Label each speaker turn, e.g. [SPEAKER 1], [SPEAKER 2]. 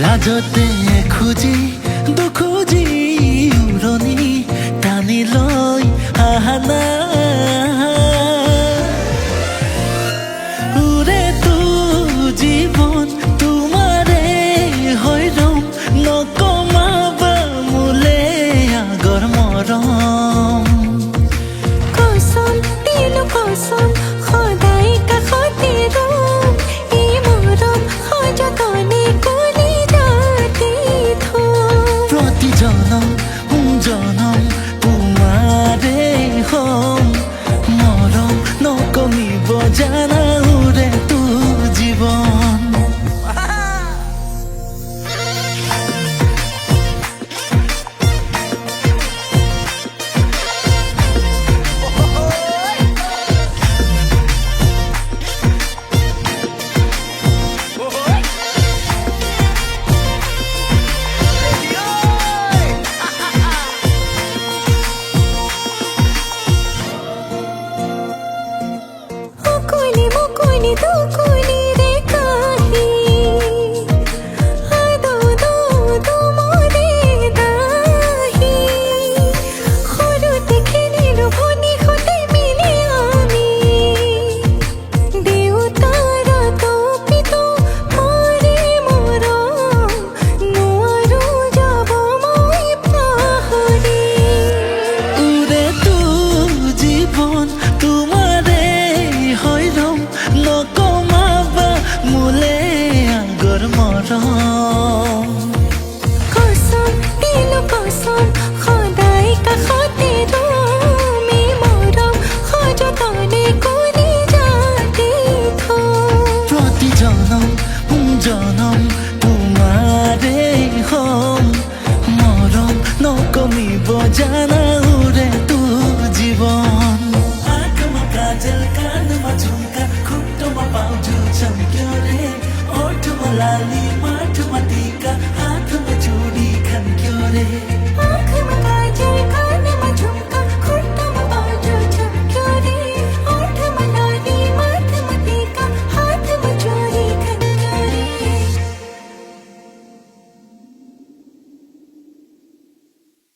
[SPEAKER 1] লাজতে খুজি দুখুজি উৰণি টানি লৈ আহানা উৰে তো জীৱন তোমাৰে হৈ ৰম নকমাবা মোলে আগৰ মৰম
[SPEAKER 2] কসম দিলো কসম সদায় কাষতে ৰম এই মৰম সযতনে কৰি ৰাতি থম
[SPEAKER 1] প্ৰতি জনম জনম তোমাৰে হম মৰম নকমিব জানা উৰে তো জীৱন
[SPEAKER 2] মুকলি মুকলি দুকুলি ৰে কাহি আদো দো দো মৰে দাহি সৰুতে খেলিলো ভনী সতে মিলি আমি দেউতাৰা টপিতো মৰে মৰম নোৱাৰো যাব মই পাহৰি
[SPEAKER 1] উৰে তো জীৱন তোমাৰে হৈ ৰম নকমাবা মোলে আগৰ মৰম
[SPEAKER 2] কসম দিলো কসম সদায় কাষতে ৰম এই মৰম সযতনে কৰি ৰাতি থম
[SPEAKER 1] প্ৰতি জনম জনম তোমাৰে হম মৰম নকমিব জানা উৰে তো জীৱন आँखामा काजल कानमा झुम्का खुट्टोमा पाउँछु चम्क्यो रे ओठमा लाली माठोमा टीका हातमा चुडी खन्क्यो रे